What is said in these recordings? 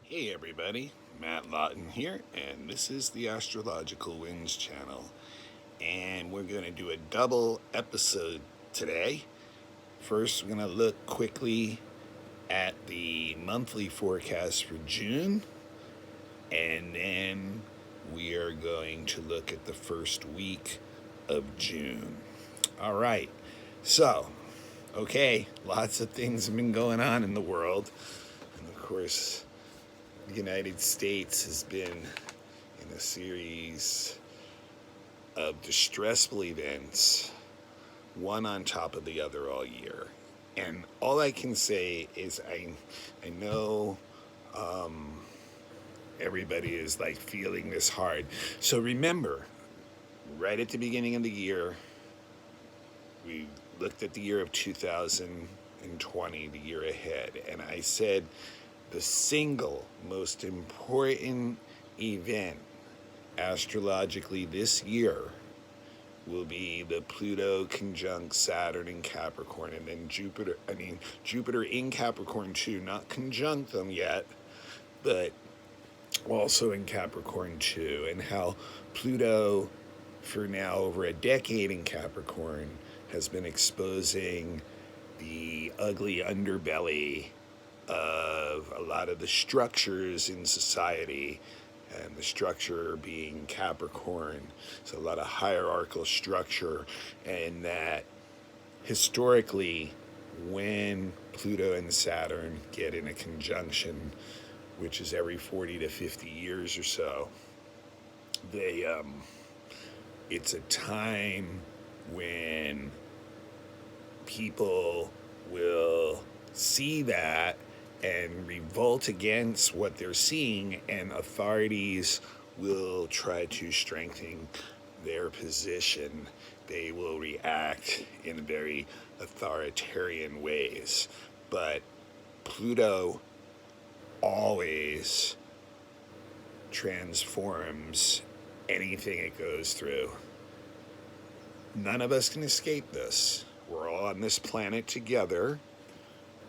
Hey everybody, Matt Lawton here, and this is the Astrological Winds channel. And we're going to do a double episode today. First, we're going to look quickly at the monthly forecast for June, and then we are going to look at the first week of June. All right, so, lots of things have been going on in the world, and of course, the United States has been in a series of distressful events, one on top of the other all year. And all I can say is I know everybody is like feeling this hard. So remember, right at the beginning of the year, we looked at the year of 2020, the year ahead, and I said the single most important event astrologically this year will be the Pluto conjunct Saturn in Capricorn, and then Jupiter in Capricorn too, not conjunct them yet, but also in Capricorn too, and how Pluto, for now over a decade in Capricorn, has been exposing the ugly underbelly of a lot of the structures in society, and the structure being Capricorn. So a lot of hierarchical structure, and that historically when Pluto and Saturn get in a conjunction, which is every 40 to 50 years or so, it's a time when people will see that and revolt against what they're seeing, and authorities will try to strengthen their position. They will react in very authoritarian ways. But Pluto always transforms anything it goes through. None of us can escape this. We're all on this planet together.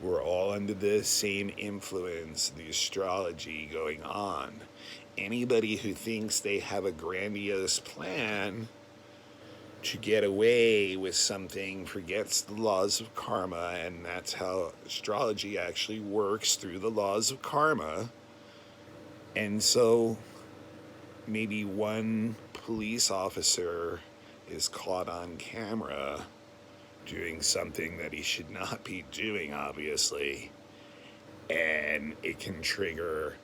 We're all under the same influence, the astrology going on. Anybody who thinks they have a grandiose plan to get away with something forgets the laws of karma, and that's how astrology actually works, through the laws of karma. And so maybe one police officer is caught on camera doing something that he should not be doing, obviously, and it can trigger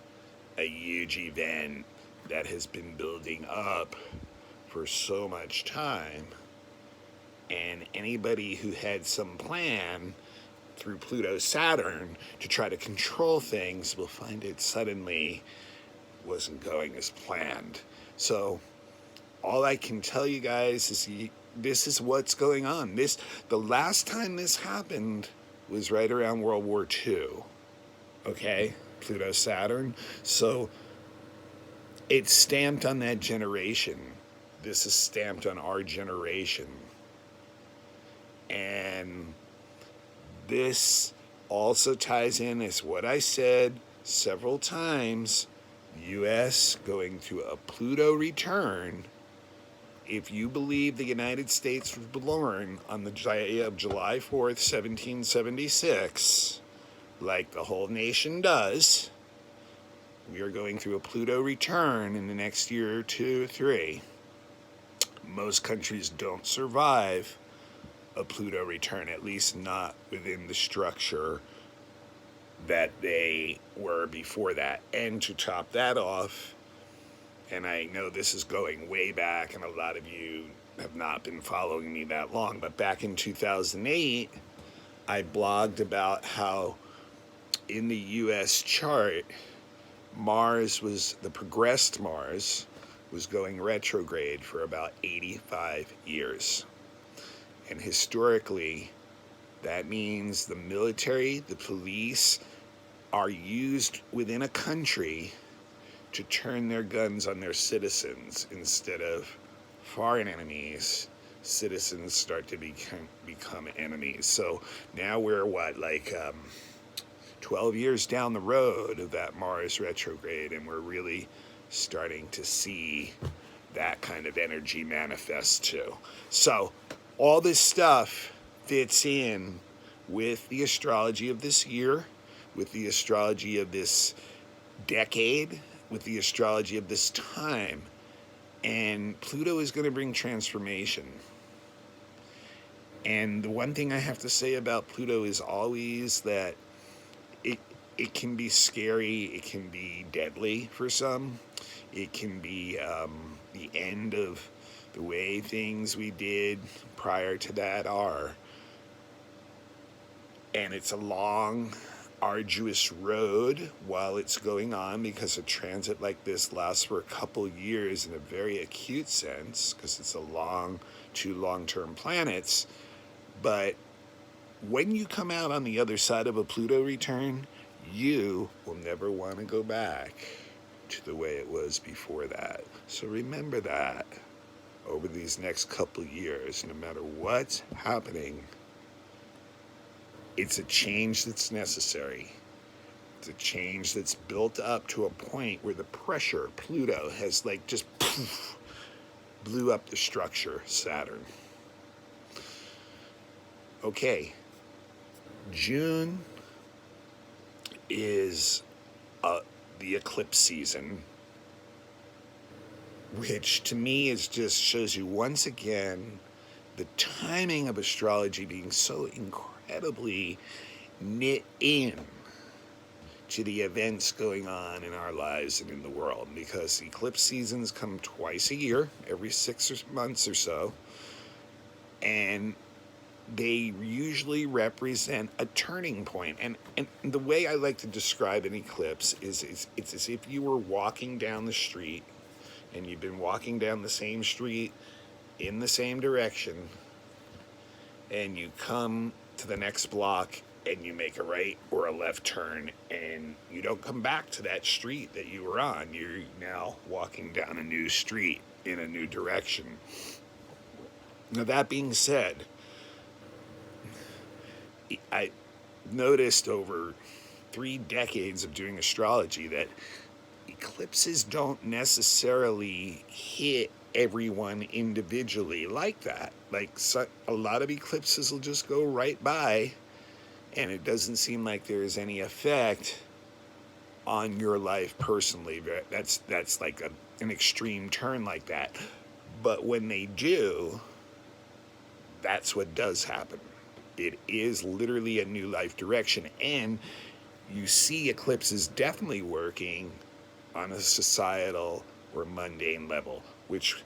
a huge event that has been building up for so much time. And anybody who had some plan through Pluto Saturn to try to control things will find it suddenly wasn't going as planned. So all I can tell you guys is this is what's going on. The last time this happened was right around World War II. Okay, Pluto Saturn. So it's stamped on that generation. This is stamped on our generation. And this also ties in, as what I said several times, U.S. going through a Pluto return. If you believe the United States was born on the day of July 4th, 1776, like the whole nation does, we are going through a Pluto return in the next year or 2 or 3. Most countries don't survive a Pluto return, at least not within the structure that they were before that. And to top that off, and I know this is going way back, and a lot of you have not been following me that long, but back in 2008, I blogged about how in the U.S. chart, the progressed Mars, was going retrograde for about 85 years. And historically, that means the military, the police, are used within a country to turn their guns on their citizens. Instead of foreign enemies, citizens start to become enemies. So now we're 12 years down the road of that Mars retrograde, and we're really starting to see that kind of energy manifest too. So all this stuff fits in with the astrology of this year, with the astrology of this decade, with the astrology of this time. And Pluto is going to bring transformation. And the one thing I have to say about Pluto is always that it can be scary, it can be deadly for some, it can be the end of the way things we did prior to that are. And it's a long, arduous road while it's going on, because a transit like this lasts for a couple years in a very acute sense, because it's two long-term planets. But when you come out on the other side of a Pluto return, you will never want to go back to the way it was before that. So remember that over these next couple years, no matter what's happening, it's a change that's necessary. It's a change that's built up to a point where the pressure, Pluto, has like just poof, blew up the structure, Saturn. Okay, June is the eclipse season, which to me is just shows you once again the timing of astrology being so incredibly knit in to the events going on in our lives and in the world, because eclipse seasons come twice a year, every 6 months or so, and they usually represent a turning point. And the way I like to describe an eclipse is it's as if you were walking down the street, and you've been walking down the same street in the same direction, and you come to the next block and you make a right or a left turn, and you don't come back to that street that you were on. You're now walking down a new street in a new direction. Now, that being said, I noticed over 3 decades of doing astrology that eclipses don't necessarily hit everyone individually like that. Like, a lot of eclipses will just go right by, and it doesn't seem like there's any effect on your life personally. That's like an extreme turn like that. But when they do, that's what does happen. It is literally a new life direction, and you see eclipses definitely working on a societal or mundane level, which,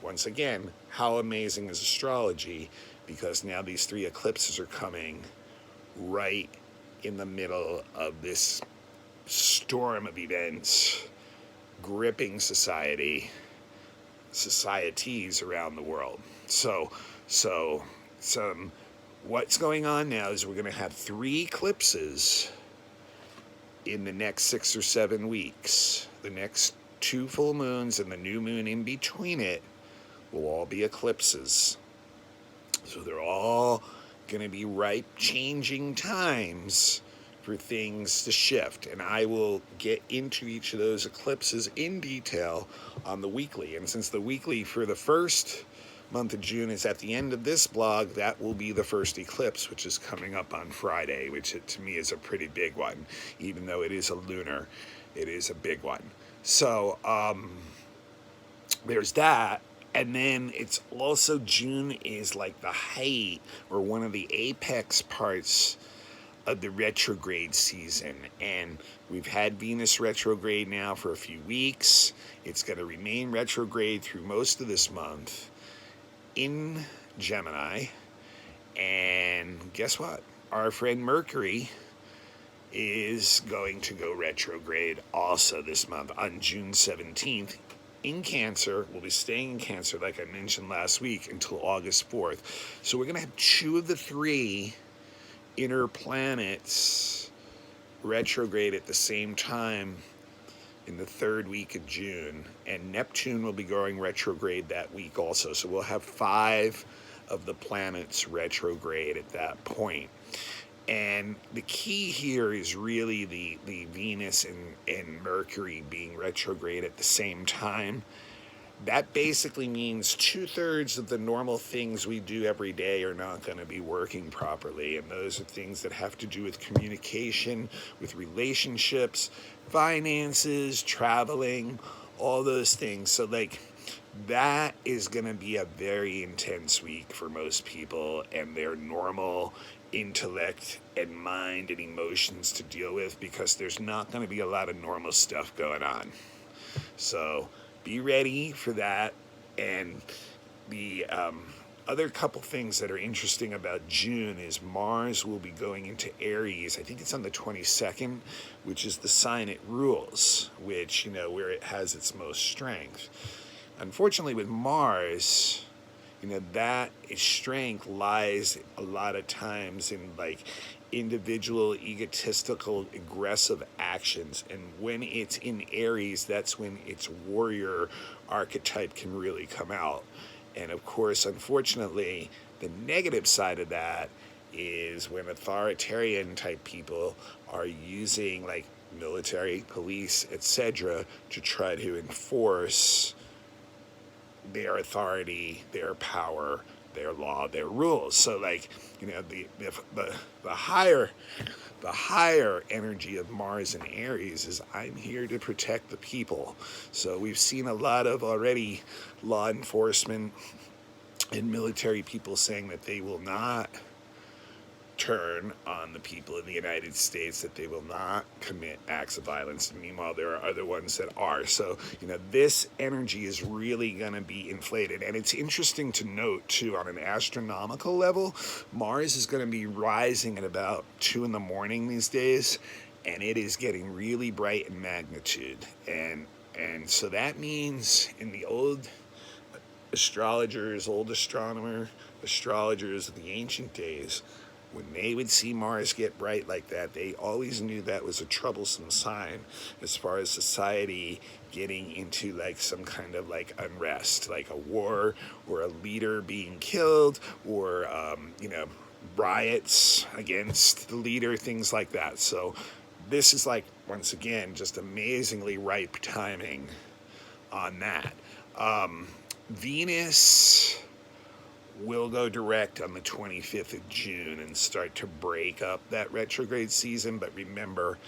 once again, how amazing is astrology, because now these 3 eclipses are coming right in the middle of this storm of events gripping societies around the world. So what's going on now is we're going to have 3 eclipses in the next 6 or 7 weeks. The next 2 full moons and the new moon in between it will all be eclipses. So they're all going to be ripe, changing times for things to shift. And I will get into each of those eclipses in detail on the weekly. And since the weekly for the first month of June is at the end of this blog, that will be the first eclipse, which is coming up on Friday, which to me is a pretty big one. Even though it is a lunar, it is a big one. So there's that. And then it's also, June is like the height or one of the apex parts of the retrograde season. And we've had Venus retrograde now for a few weeks. It's going to remain retrograde through most of this month in Gemini. And guess what? Our friend Mercury is going to go retrograde also this month on June 17th in Cancer. We'll be staying in Cancer, like I mentioned last week, until August 4th. So we're going to have 2 of the 3 inner planets retrograde at the same time in the 3rd week of June, and Neptune will be going retrograde that week also. So we'll have 5 of the planets retrograde at that point. And the key here is really the Venus and Mercury being retrograde at the same time. That basically means 2/3 of the normal things we do every day are not going to be working properly. And those are things that have to do with communication, with relationships, finances, traveling, all those things. So, like, that is going to be a very intense week for most people and their normal intellect and mind and emotions to deal with, because there's not going to be a lot of normal stuff going on. So be ready for that. And the other couple things that are interesting about June is Mars will be going into Aries. I think it's on the 22nd, which is the sign it rules, which, where it has its most strength. Unfortunately, with Mars, that strength lies a lot of times in like individual, egotistical, aggressive actions. And when it's in Aries, that's when its warrior archetype can really come out. And of course, unfortunately, the negative side of that is when authoritarian type people are using like military, police, etc., to try to enforce their authority, their power, their law, their rules. So like, the higher energy of Mars and Aries is I'm here to protect the people. So we've seen a lot of already law enforcement and military people saying that they will not turn on the people of the United States, that they will not commit acts of violence. And meanwhile, there are other ones that are. So, this energy is really going to be inflated. And it's interesting to note, too, on an astronomical level, Mars is going to be rising at about 2 in the morning these days, and it is getting really bright in magnitude. And so that means in the old astrologers, old astrologers of the ancient days, when they would see Mars get bright like that, they always knew that was a troublesome sign as far as society getting into like some kind of like unrest, like a war or a leader being killed, or riots against the leader, things like that. So this is like, once again, just amazingly ripe timing on that. Venus will go direct on the 25th of June and start to break up that retrograde season. But remember,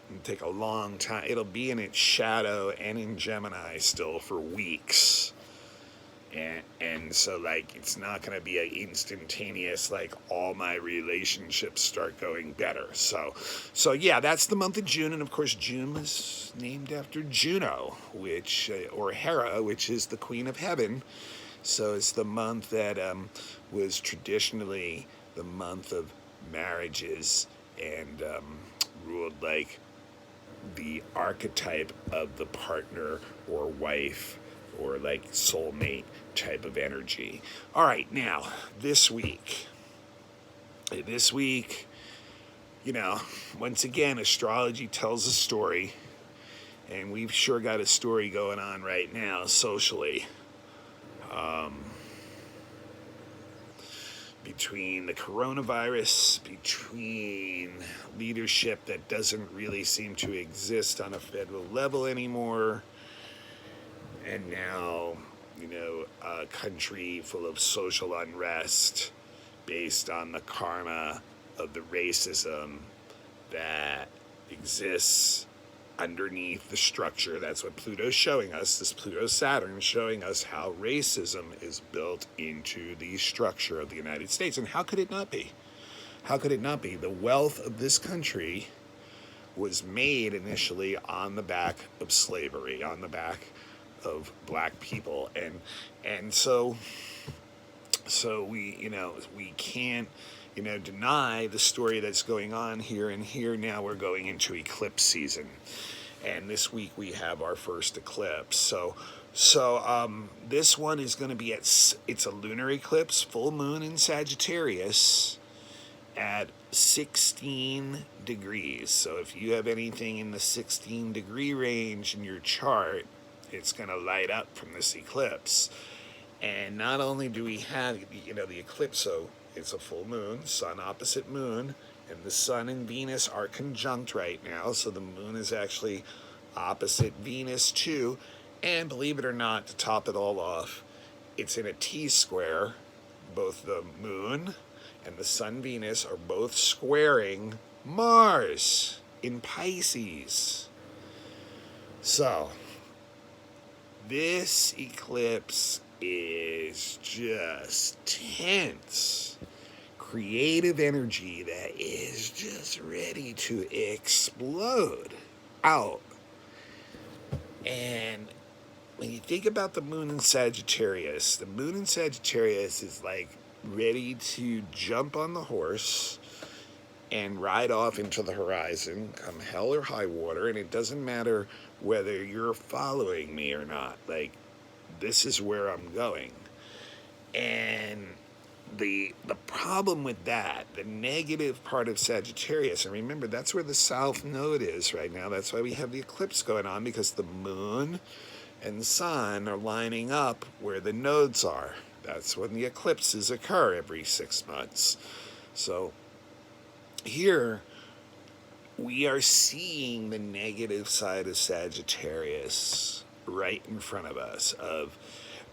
it'll take a long time. It'll be in its shadow and in Gemini still for weeks. And so, like, it's not going to be an instantaneous, like, all my relationships start going better. So yeah, that's the month of June. And, of course, June was named after Juno, or Hera, which is the queen of heaven. So it's the month that was traditionally the month of marriages and ruled like the archetype of the partner or wife or like soulmate type of energy. All right, now, this week, once again, astrology tells a story, and we've sure got a story going on right now socially. Between the coronavirus, between leadership that doesn't really seem to exist on a federal level anymore, and now, a country full of social unrest based on the karma of the racism that exists underneath the structure. That's what Pluto's showing us. This Pluto-Saturn showing us how racism is built into the structure of the United States. And how could it not be? How could it not be? The wealth of this country was made initially on the back of slavery, on the back of black people. And so we can't deny the story that's going on here. And here now we're going into eclipse season, and this week we have our first eclipse. So this one is going to be it's a lunar eclipse, full moon in Sagittarius at 16 degrees. So if you have anything in the 16 degree range in your chart, it's going to light up from this eclipse. And not only do we have the eclipse, so it's a full moon, sun opposite moon, And the sun and Venus are conjunct right now, so the moon is actually opposite Venus too. And believe it or not, to top it all off, it's in a T-square. Both the moon and the sun Venus are both squaring Mars in Pisces. So, this eclipse is just tense. Creative energy that is just ready to explode out. And when you think about the moon in Sagittarius, the moon in Sagittarius is like ready to jump on the horse and ride off into the horizon, come hell or high water, and it doesn't matter whether you're following me or not. Like, this is where I'm going. And the problem with that, the negative part of Sagittarius, and remember, that's where the South Node is right now. That's why we have the eclipse going on, because the moon and the sun are lining up where the nodes are. That's when the eclipses occur every 6 months. So here we are seeing the negative side of Sagittarius right in front of us. Of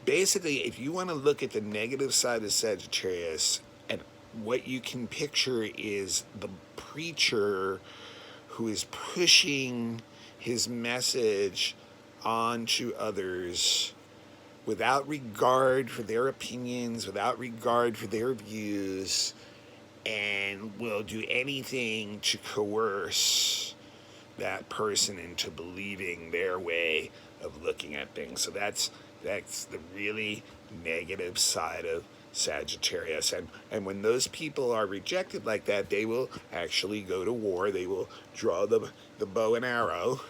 basically, if you want to look at the negative side of Sagittarius, and what you can picture is the preacher who is pushing his message onto others without regard for their opinions, without regard for their views, and will do anything to coerce that person into believing their way of looking at things. So that's the really negative side of Sagittarius. And when those people are rejected like that, they will actually go to war. They will draw the bow and arrow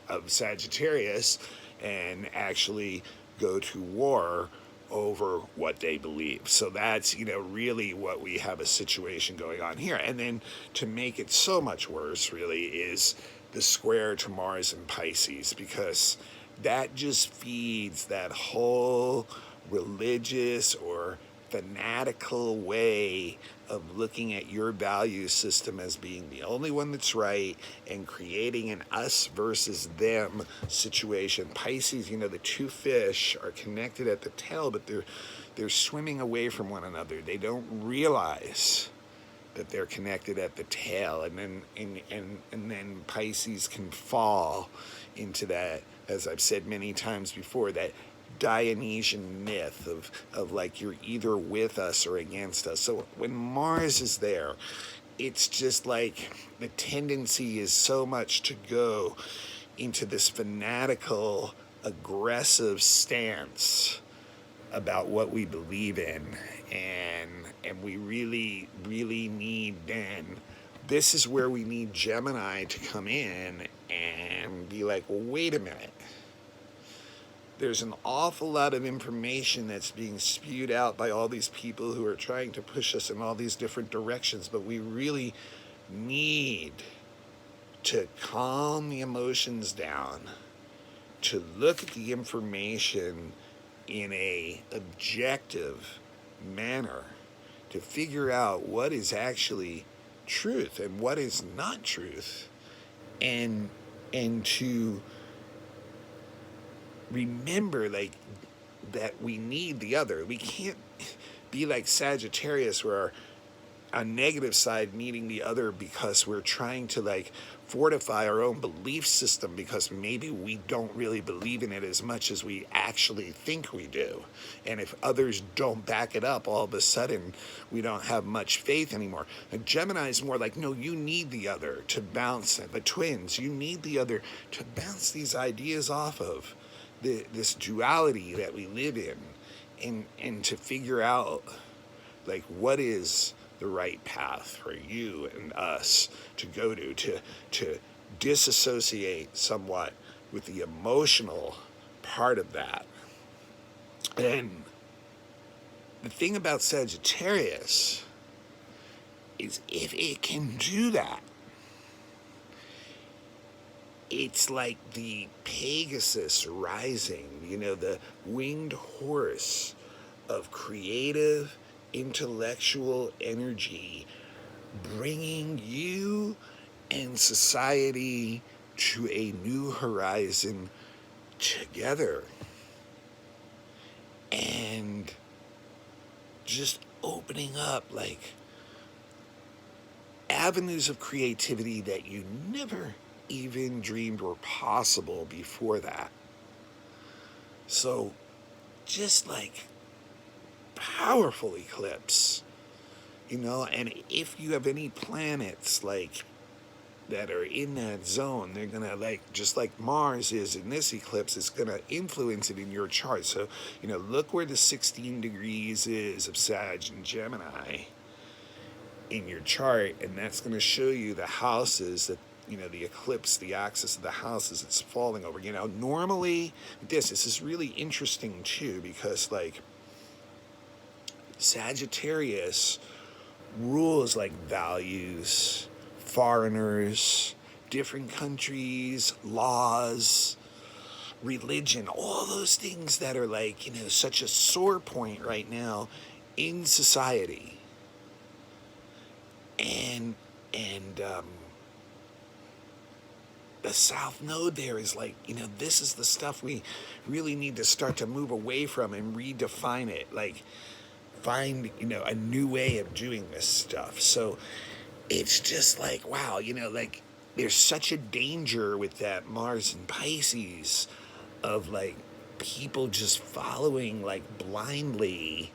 of Sagittarius and actually go to war over what they believe. So that's, really what we have a situation going on here. And then to make it so much worse, really, is the square to Mars in Pisces, because that just feeds that whole religious or fanatical way of looking at your value system as being the only one that's right, and creating an us versus them situation. Pisces, the two fish are connected at the tail, but they're swimming away from one another. They don't realize that they're connected at the tail, and then Pisces can fall into that, as I've said many times before, that Dionysian myth of like you're either with us or against us. So when Mars is there, it's just like the tendency is so much to go into this fanatical, aggressive stance about what we believe in, and we really, really need then. This is where we need Gemini to come in and be like, well, wait a minute. There's an awful lot of information that's being spewed out by all these people who are trying to push us in all these different directions, but we really need to calm the emotions down, to look at the information in a objective manner, to figure out what is actually truth and what is not truth, and to remember that we need the other. We can't be like Sagittarius, where our negative side needing the other because we're trying to fortify our own belief system, because maybe we don't really believe in it as much as we actually think we do. And if others don't back it up, all of a sudden we don't have much faith anymore. And Gemini is more like, no, you need the other to bounce. The twins, you need the other to bounce these ideas off of this duality that we live in, and to figure out what is the right path for you and us to go to disassociate somewhat with the emotional part of that. And the thing about Sagittarius is, if it can do that, it's like the Pegasus rising, the winged horse of creative, intellectual energy bringing you and society to a new horizon together, and just opening up like avenues of creativity that you never even dreamed were possible before that. So just like powerful eclipse, and if you have any planets like that are in that zone, they're gonna, like, just like Mars is in this eclipse, it's gonna influence it in your chart. So look where the 16 degrees is of Sag and Gemini in your chart, and that's going to show you the houses that the eclipse, the axis of the houses it's falling over. Normally this is really interesting too, because like Sagittarius rules like values, foreigners, different countries, laws, religion, all those things that are like such a sore point right now in society. And the South Node there is like, this is the stuff we really need to start to move away from and redefine it. Like, find, a new way of doing this stuff. So it's just like, wow, like, there's such a danger with that Mars and Pisces of like people just following like blindly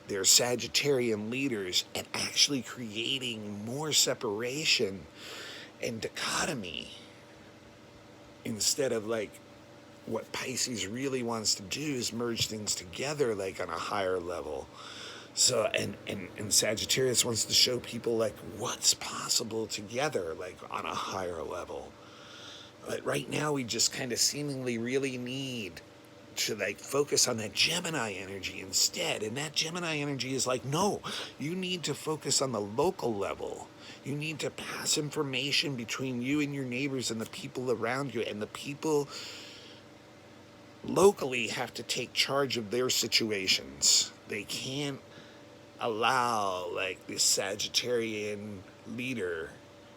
their Sagittarian leaders and actually creating more separation and dichotomy, instead of like what Pisces really wants to do is merge things together like on a higher level. So and Sagittarius wants to show people like what's possible together like on a higher level. But right now we just kind of seemingly really need to like focus on that Gemini energy instead. And that Gemini energy is like, no, you need to focus on the local level. You need to pass information between you and your neighbors and the people around you, and the people locally have to take charge of their situations. They can't allow like this Sagittarian leader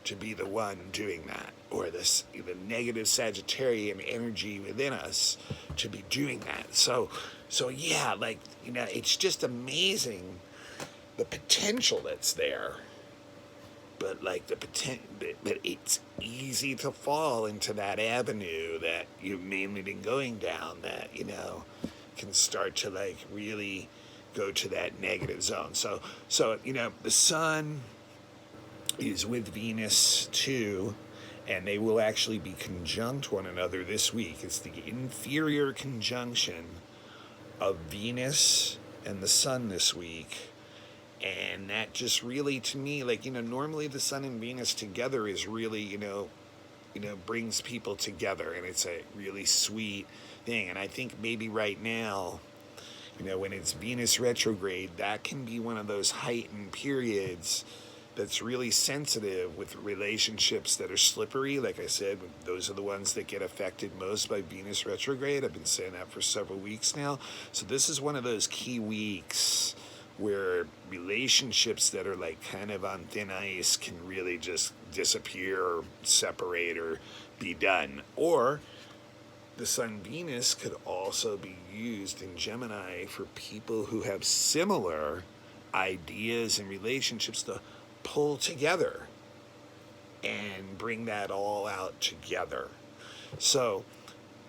to be the one doing that, or this the negative Sagittarian energy within us to be doing that. So yeah, like it's just amazing the potential that's there, but like the potential, but it's easy to fall into that avenue that you've mainly been going down, that can start to like really go to that negative zone. So the Sun is with Venus too, and they will actually be conjunct one another this week. It's the inferior conjunction of Venus and the Sun this week. And that just really, to me, like, normally the Sun and Venus together is really, brings people together, and it's a really sweet thing. And I think maybe right now, when it's Venus retrograde, that can be one of those heightened periods that's really sensitive with relationships that are slippery. Like I said, those are the ones that get affected most by Venus retrograde. I've been saying that for several weeks now. So this is one of those key weeks where relationships that are like kind of on thin ice can really just disappear or separate or be done. Or the Sun Venus could also be used in Gemini for people who have similar ideas and relationships to pull together and bring that all out together. So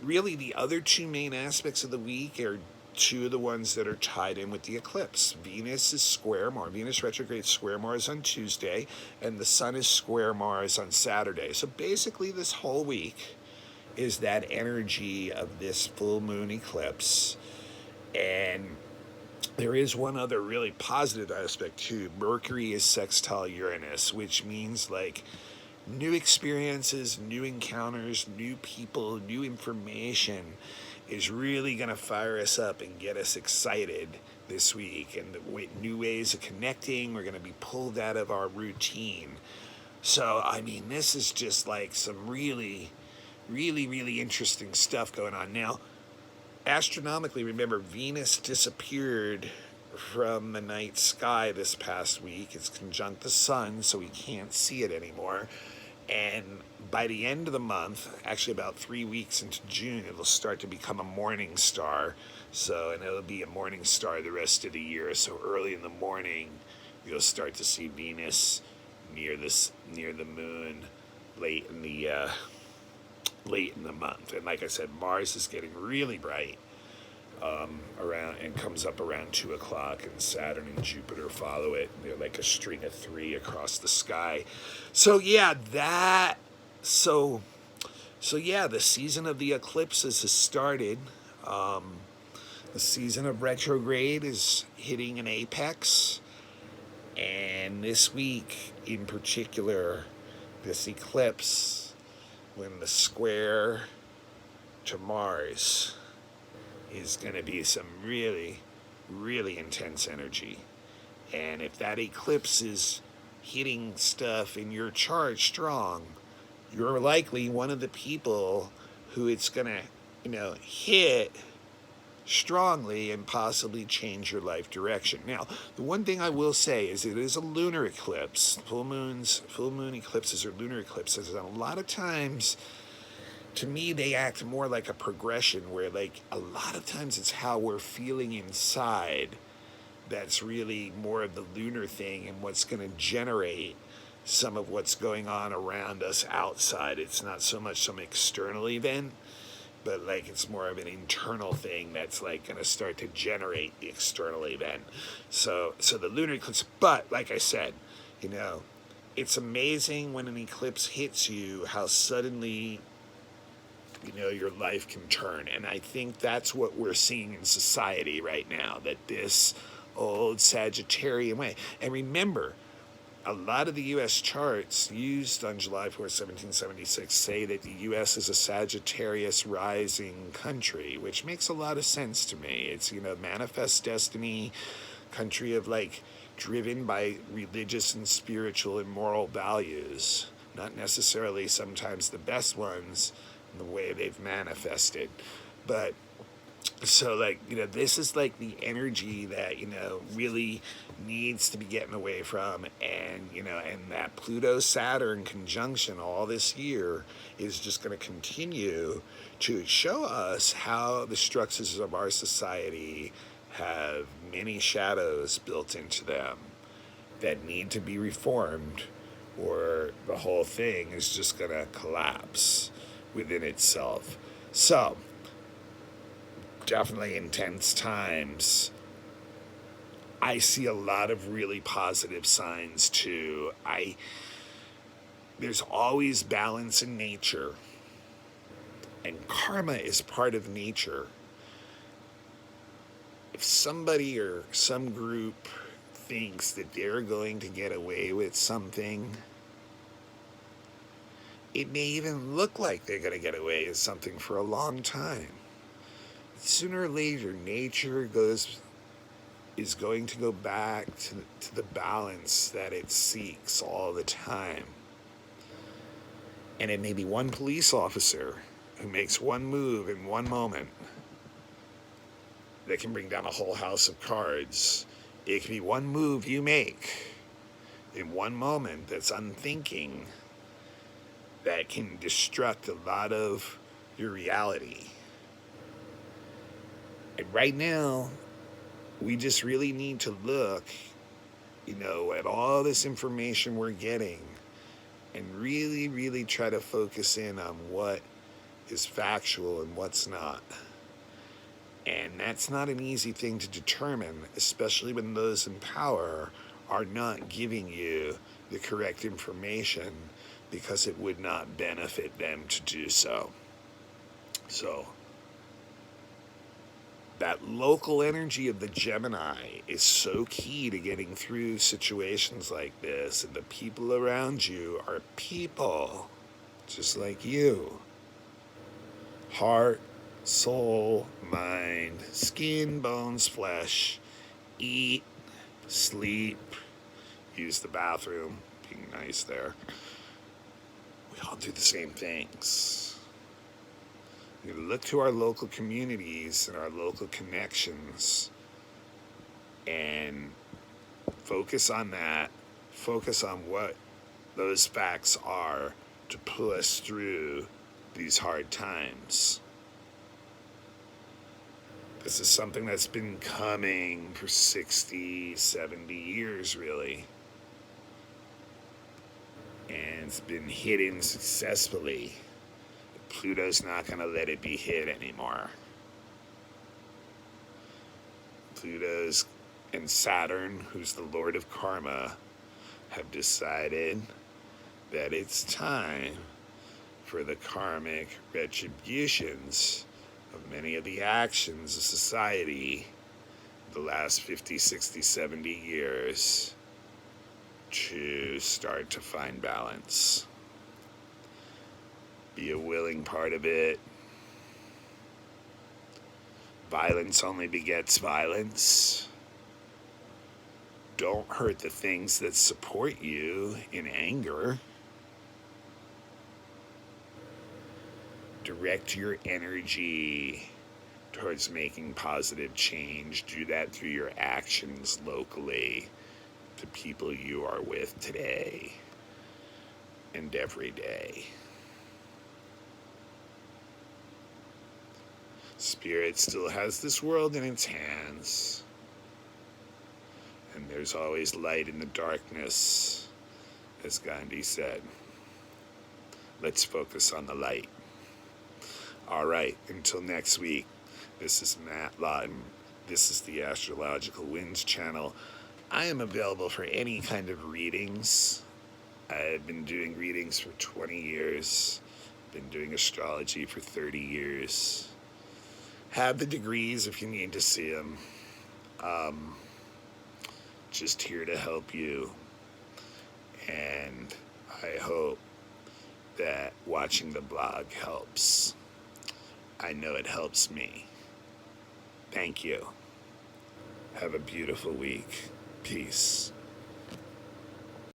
really the other two main aspects of the week are two of the ones that are tied in with the eclipse. Venus is square Mars. Venus retrograde square Mars on Tuesday, and the Sun is square Mars on Saturday. So basically this whole week is that energy of this full moon eclipse. And there is one other really positive aspect too. Mercury is sextile Uranus, which means like new experiences, new encounters, new people, new information is really going to fire us up and get us excited this week. And new ways of connecting, we're going to be pulled out of our routine. So, I mean, this is just like some really, really, really interesting stuff going on. Now, astronomically, remember, Venus disappeared from the night sky this past week. It's conjunct the sun, so we can't see it anymore. And by the end of the month, actually about 3 weeks into June, it'll start to become a morning star. So, and it'll be a morning star the rest of the year. So early in the morning, you'll start to see Venus near the moon late in the month. And like I said, Mars is getting really bright around, and comes up around 2 o'clock, and Saturn and Jupiter follow it. They're like a string of 3 across the sky. So yeah, the season of the eclipses has started. The season of retrograde is hitting an apex, and this week in particular, this eclipse, when the square to Mars, is going to be some really, really intense energy. And if that eclipse is hitting stuff in your chart strong, you're likely one of the people who it's going to, hit strongly and possibly change your life direction. Now, the one thing I will say is it is a lunar eclipse. Full moon eclipses are lunar eclipses, and a lot of times, to me, they act more like a progression where, like, a lot of times it's how we're feeling inside that's really more of the lunar thing and what's going to generate some of what's going on around us outside. It's not so much some external event, but like it's more of an internal thing that's like going to start to generate the external event. So the lunar eclipse, but like I said, it's amazing when an eclipse hits you how suddenly your life can turn. And I think that's what we're seeing in society right now, that this old Sagittarian way. And remember, a lot of the U.S. charts used on July 4th, 1776 say that the U.S. is a Sagittarius rising country, which makes a lot of sense to me. It's, manifest destiny, country of like driven by religious and spiritual and moral values, not necessarily sometimes the best ones in the way they've manifested. But so like, this is like the energy that, really needs to be getting away from. And, and that Pluto-Saturn conjunction all this year is just going to continue to show us how the structures of our society have many shadows built into them that need to be reformed, or the whole thing is just going to collapse within itself. So, definitely intense times. I see a lot of really positive signs too. There's always balance in nature, and karma is part of nature. If somebody or some group thinks that they're going to get away with something, it may even look like they're going to get away with something for a long time. Sooner or later, nature is going to go back to the balance that it seeks all the time. And it may be one police officer who makes one move in one moment that can bring down a whole house of cards. It can be one move you make in one moment that's unthinking that can destruct a lot of your reality. And right now, we just really need to look, at all this information we're getting and really, really try to focus in on what is factual and what's not. And that's not an easy thing to determine, especially when those in power are not giving you the correct information because it would not benefit them to do so. So, that local energy of the Gemini is so key to getting through situations like this. And the people around you are people just like you. Heart, soul, mind, skin, bones, flesh. Eat, sleep, use the bathroom, being nice there. We all do the same things. We look to our local communities and our local connections and focus on that. Focus on what those facts are to pull us through these hard times. This is something that's been coming for 60, 70 years, really. And it's been hidden successfully. Pluto's not going to let it be hid anymore. Pluto's and Saturn, who's the Lord of Karma, have decided that it's time for the karmic retributions of many of the actions of society the last 50, 60, 70 years to start to find balance. Be a willing part of it. Violence only begets violence. Don't hurt the things that support you in anger. Direct your energy towards making positive change. Do that through your actions locally, to people you are with today and every day. Spirit still has this world in its hands, and there's always light in the darkness, as Gandhi said. Let's focus on the light. All right, until next week, this is Matt Lawton. This is the Astrological Winds channel. I am available for any kind of readings. I've been doing readings for 20 years. Been doing astrology for 30 years. Have the degrees if you need to see them. Just here to help you. And I hope that watching the blog helps. I know it helps me. Thank you. Have a beautiful week. Peace.